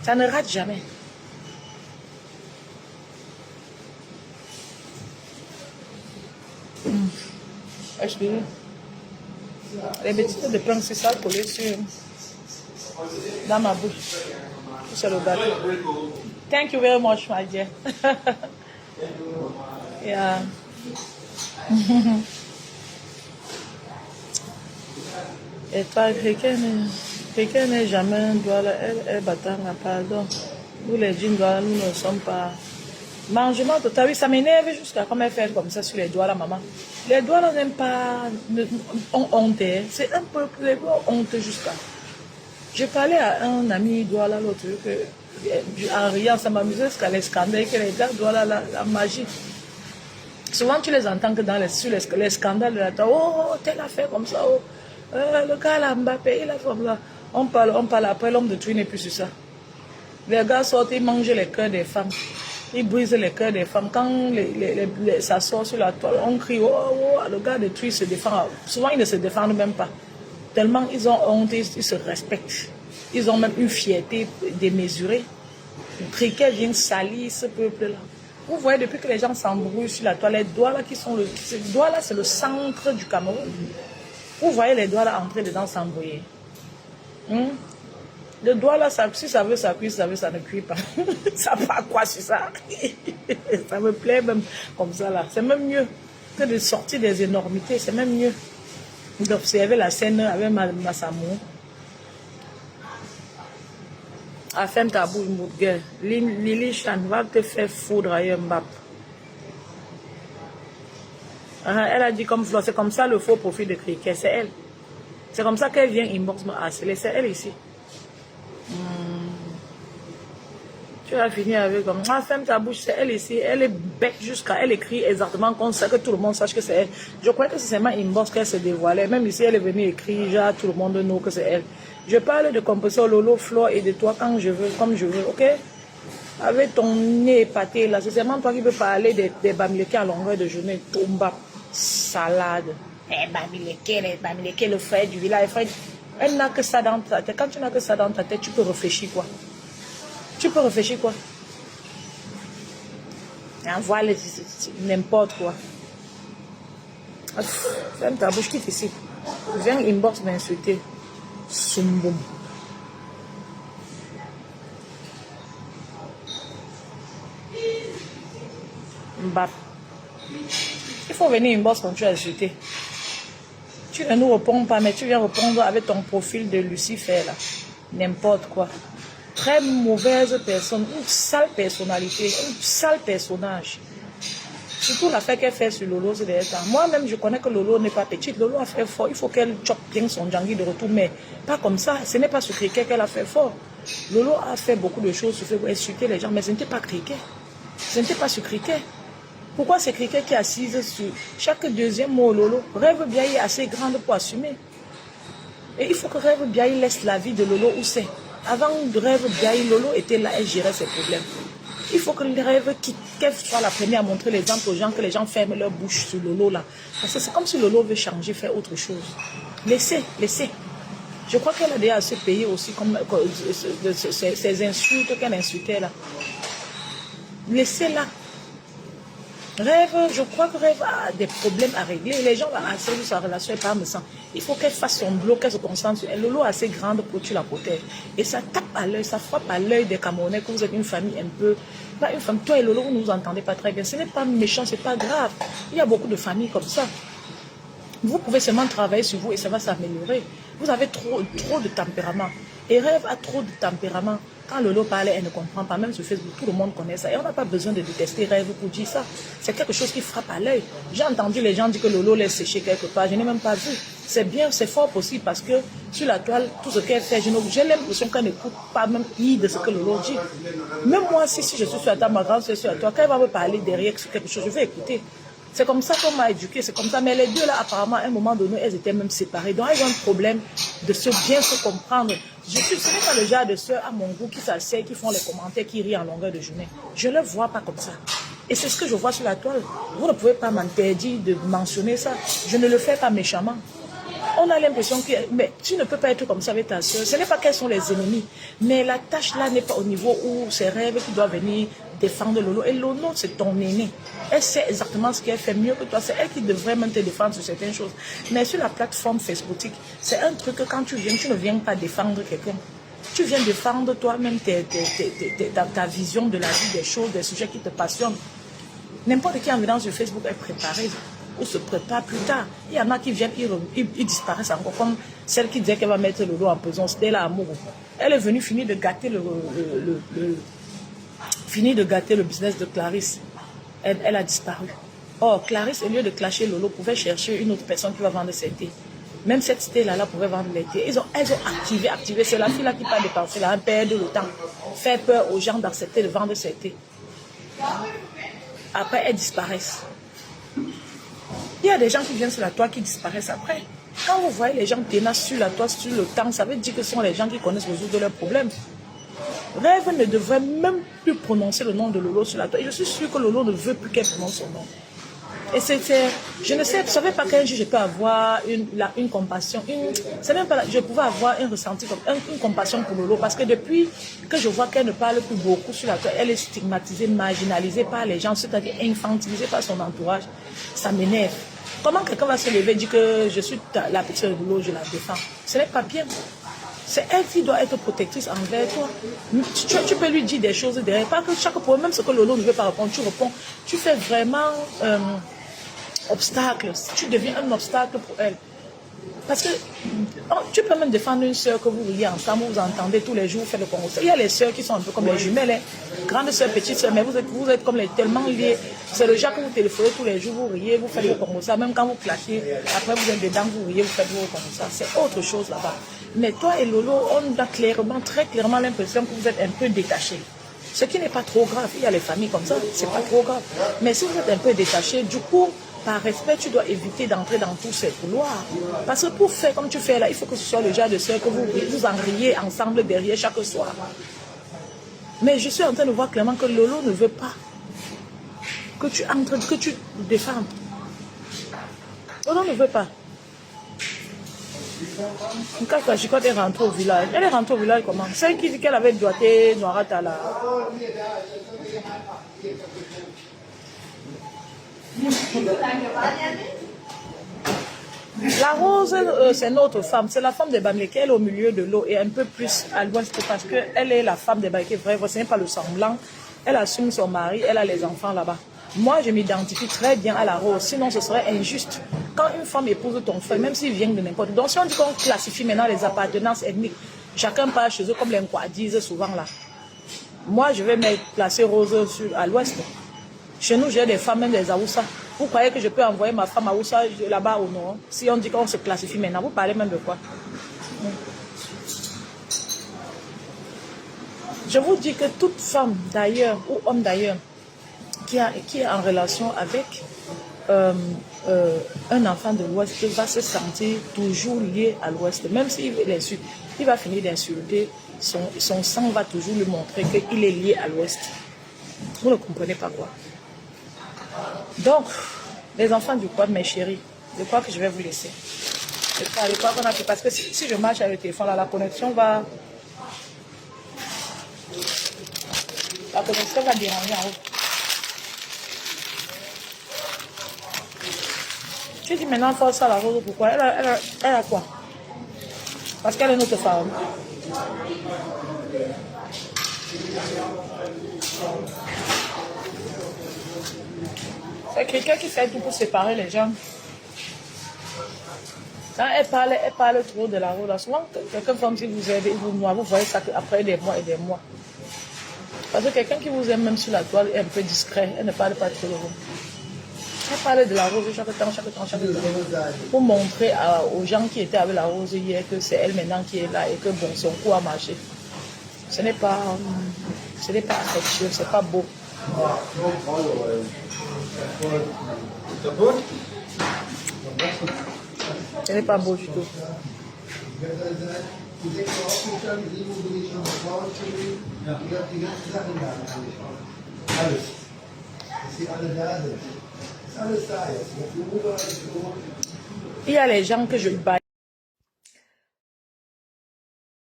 Ça ne rate jamais. Excusez. Les bêtises de pain, c'est ça collé sur dans ma bouche. Sur le gâteau. Thank you very much, my dear. Yeah. Et toi, quelqu'un n'est jamais un doigt là, elle battant à pardon. Nous les jeans doigts, nous ne sommes pas. Mangement total, oui, ça m'énerve jusqu'à comment elle fait comme ça sur les doigts là, maman. Les doigts là n'aiment pas, ont honte, hein. C'est un peu, les doigts ont honte jusqu'à. Je parlais à un ami doigt là l'autre jour que, en riant, ça m'amusait jusqu'à les scandales, que les gars doigts là, la magie. Souvent tu les entends que sur les scandales de la toile, oh, tel a fait comme ça, oh. Le gars là, Mbappé, il a fait comme ça. On parle après, l'homme de Twi n'est plus sur ça. Les gars sortent, ils mangent les cœurs des femmes. Ils brisent les cœurs des femmes. Quand ça sort sur la toile, on crie, oh, oh, le gars de Twi se défend. Souvent, ils ne se défendent même pas. Tellement ils ont honte, ils se respectent. Ils ont même une fierté démesurée. Le cricket vient salir ce peuple-là. Vous voyez, depuis que les gens s'embrouillent sur la toile, les doigts là qui sont ces doigts là, c'est le centre du Cameroun. Vous voyez les doigts là entrer dedans s'embrouiller. Le doigt là, si ça veut, ça cuit, ça veut, ça ne cuit pas. Ça va quoi sur ça? Ça me plaît même comme ça là. C'est même mieux que de sortir des énormités. C'est même mieux d'observer la scène avec Massamou. Afin ta bouche, mon gars. Lily Chan va te faire foudroyer Mbappé. Elle a dit comme Flo, c'est comme ça le faux profil de cricket, c'est elle. C'est comme ça qu'elle vient inbox me harceler, c'est elle ici. Tu vas finir avec comme, ferme ta bouche, c'est elle ici, elle est bête jusqu'à, elle écrit exactement comme ça, que tout le monde sache que c'est elle. Je crois que c'est seulement inbox qu'elle se dévoilait, même ici elle est venue écrire, genre tout le monde nous que c'est elle. Je parle de composition Lolo, Flo et de toi quand je veux, comme je veux, ok? Avec ton nez épaté là, c'est seulement toi qui peux parler des bamilekés à longueur de journée, tomba, salade. Les bamilekés, le frère du village, elle n'a que ça dans ta tête. Quand tu n'as que ça dans ta tête, tu peux réfléchir quoi? Tu peux réfléchir quoi? Envoie n'importe quoi. Ferme ta bouche, quitte ici. Viens inbox m'insulter. Sumboum. Mbap. Il faut venir inbox quand tu as insulté. Tu ne nous réponds pas, mais tu viens répondre avec ton profil de Lucifer là. N'importe quoi. Très mauvaise personne, une sale personnalité, un sale personnage. Surtout l'affaire qu'elle fait sur Lolo ces derniers temps. Moi-même, je connais que Lolo n'est pas petite. Lolo a fait fort. Il faut qu'elle chope bien son djangui de retour, mais pas comme ça. Ce n'est pas sur cricket qu'elle a fait fort. Lolo a fait beaucoup de choses pour insulter les gens, mais ce n'était pas cricket. Ce n'était pas sur cricket. Pourquoi c'est cricket qui est assise sur chaque deuxième mot Lolo? Rêve Biaye est assez grande pour assumer. Et il faut que Rêve Biaye laisse la vie de Lolo où c'est. Avant de Rêve Biaye, Lolo était là, elle gérait ses problèmes. Il faut que le Rêve qu'elle soit la première à montrer l'exemple aux gens, que les gens ferment leur bouche sur Lolo là. Parce que c'est comme si Lolo veut changer, faire autre chose. Laissez. Je crois qu'elle a déjà assez payé aussi comme ces insultes qu'elle insultait là. Laissez-la. Rêve, je crois que Rêve a des problèmes à régler. Les gens vont harceler sa relation et pas me sent. Il faut qu'elle fasse son boulot, qu'elle se concentre sur elle. Lolo est assez grande pour que tu la protèges. Et ça tape à l'œil, ça frappe à l'œil des Camerounais que vous êtes une famille un peu... Pas une famille, toi et Lolo, vous ne vous entendez pas très bien. Ce n'est pas méchant, ce n'est pas grave. Il y a beaucoup de familles comme ça. Vous pouvez seulement travailler sur vous et ça va s'améliorer. Vous avez trop de tempérament. Et Rêve a trop de tempérament. Quand Lolo parlait, elle ne comprend pas. Même sur Facebook, tout le monde connaît ça. Et on n'a pas besoin de détester Rêve pour dire ça. C'est quelque chose qui frappe à l'œil. J'ai entendu les gens dire que Lolo laisse sécher quelque part. Je n'ai même pas vu. C'est bien, c'est fort possible parce que sur la toile, tout ce qu'elle fait, j'ai l'impression qu'elle n'écoute pas même de ce que Lolo dit. Même moi, si je suis sur la table, ma grande soeur sur la toile, quand elle va me parler derrière sur quelque chose, je vais écouter. C'est comme ça qu'on m'a éduqué, c'est comme ça. Mais les deux là, apparemment, à un moment donné, elles étaient même séparées. Donc, elles ont un problème de bien se comprendre. Ce n'est pas le genre de soeurs à mon goût qui s'asseyent, qui font les commentaires, qui rient en longueur de journée. Je ne le vois pas comme ça. Et c'est ce que je vois sur la toile. Vous ne pouvez pas m'interdire de mentionner ça. Je ne le fais pas méchamment. On a l'impression que mais tu ne peux pas être comme ça avec ta soeur. Ce n'est pas qu'elles sont les ennemis, mais la tâche là n'est pas au niveau où c'est Rêve qui doit venir défendre Lolo. Et Lolo, c'est ton aîné. Elle sait exactement ce qu'elle fait mieux que toi. C'est elle qui devrait même te défendre sur certaines choses. Mais sur la plateforme Facebook, c'est un truc que quand tu viens, tu ne viens pas défendre quelqu'un. Tu viens défendre toi-même ta vision de la vie, des choses, des sujets qui te passionnent. N'importe qui en venant sur Facebook est préparé ou se prépare plus tard. Il y en a qui viennent, ils disparaissent encore, comme celle qui disait qu'elle va mettre Lolo en prison. C'était là, amour. Elle est venue finir de gâter le business de Clarisse. Elle a disparu. Or, Clarisse, au lieu de clasher Lolo, pouvait chercher une autre personne qui va vendre ses thés. Même cette thé-là pouvait vendre les thés. Elles ont activé. C'est la fille-là qui parle de penser, là, perdre le temps. Faire peur aux gens d'accepter de vendre ses thés. Après, elles disparaissent. Il y a des gens qui viennent sur la toile qui disparaissent après. Quand vous voyez les gens tenaces sur la toile, sur le temps, ça veut dire que ce sont les gens qui connaissent résoudre leurs problèmes. Rêve ne devrait même plus prononcer le nom de Lolo sur la toile. Et je suis sûre que Lolo ne veut plus qu'elle prononce son nom. Et je ne savais pas qu'un jour je peux avoir une compassion. Je pouvais avoir un ressenti, une compassion pour Lolo. Parce que depuis que je vois qu'elle ne parle plus beaucoup sur la toile, elle est stigmatisée, marginalisée par les gens, c'est-à-dire infantilisée par son entourage. Ça m'énerve. Comment quelqu'un va se lever et dire que je suis la petite de Lolo, je la défends? Ce n'est pas bien. C'est elle qui doit être protectrice envers toi. Tu peux lui dire des choses derrière. Pas que chaque problème, même ce que Lolo ne veut pas répondre, tu réponds. Tu fais vraiment obstacle. Tu deviens un obstacle pour elle. Parce que tu peux même défendre une soeur que vous riez ensemble, vous entendez tous les jours, vous faites le Congo. Il y a les soeurs qui sont un peu comme les jumelles, hein. Grande soeur, petite soeur, mais vous êtes comme tellement liés. C'est le genre que vous téléphonez tous les jours, vous riez, vous faites le Congo. Même quand vous clashez, après vous êtes dedans, vous riez, vous faites le Congo. C'est autre chose là-bas. Mais toi et Lolo, on a clairement, très clairement l'impression que vous êtes un peu détachés. Ce qui n'est pas trop grave. Il y a les familles comme ça, c'est pas trop grave. Mais si vous êtes un peu détachés, du coup, par respect, tu dois éviter d'entrer dans tous ces couloirs. Parce que pour faire comme tu fais là, il faut que ce soit le genre de soeur que vous en riez ensemble derrière chaque soir. Mais je suis en train de voir clairement que Lolo ne veut pas que tu entres, que tu défendes. Lolo ne veut pas. Quand la chicotte est rentrée au village, elle est rentrée au village comment? Celle qui dit qu'elle avait doigté Noirata là. La Rose, c'est notre femme. C'est la femme des Bamlékés. Elle est au milieu de l'eau et un peu plus à l'ouest parce qu'elle est la femme des Bamlékés. Vrai, ce n'est pas le semblant. Elle assume son mari, elle a les enfants là-bas. Moi, je m'identifie très bien à la Rose. Sinon, ce serait injuste. Quand une femme épouse ton frère, même s'il vient de n'importe où. Donc, si on dit qu'on classifie maintenant les appartenances ethniques, chacun part chez eux comme les Nkwa disent souvent là. Moi, je vais me placer Rose à l'ouest. Chez nous, j'ai des femmes, même des Aoussa. Vous croyez que je peux envoyer ma femme à Aoussa là-bas ou non? Si on dit qu'on se classifie maintenant, vous parlez même de quoi? Je vous dis que toute femme d'ailleurs ou homme d'ailleurs qui est en relation avec un enfant de l'Ouest va se sentir toujours lié à l'Ouest. Même s'il l'insulte, il va finir d'insulter. Son sang va toujours lui montrer qu'il est lié à l'Ouest. Vous ne comprenez pas quoi? Donc, les enfants du quad, mes chéris, je crois que je vais vous laisser. Je crois qu'on a fait, parce que si je marche avec le téléphone, là, la connexion va déranger en haut. Tu dis maintenant, force à la Rose, pourquoi? Elle a quoi? Parce qu'elle est notre femme. C'est quelqu'un qui fait tout pour séparer les gens. Quand elle parle trop de la Rose. Souvent, quelqu'un comme si vous aidez, vous voyez ça après des mois et des mois. Parce que quelqu'un qui vous aime même sur la toile est un peu discret. Elle ne parle pas trop de vous. Elle parle de la Rose chaque temps. Pour montrer aux gens qui étaient avec la Rose hier que c'est elle maintenant qui est là et que bon, son coup a marché. Ce n'est pas affectueux, c'est pas beau. Ce n'est pas beau du tout. Il y a les gens que je bats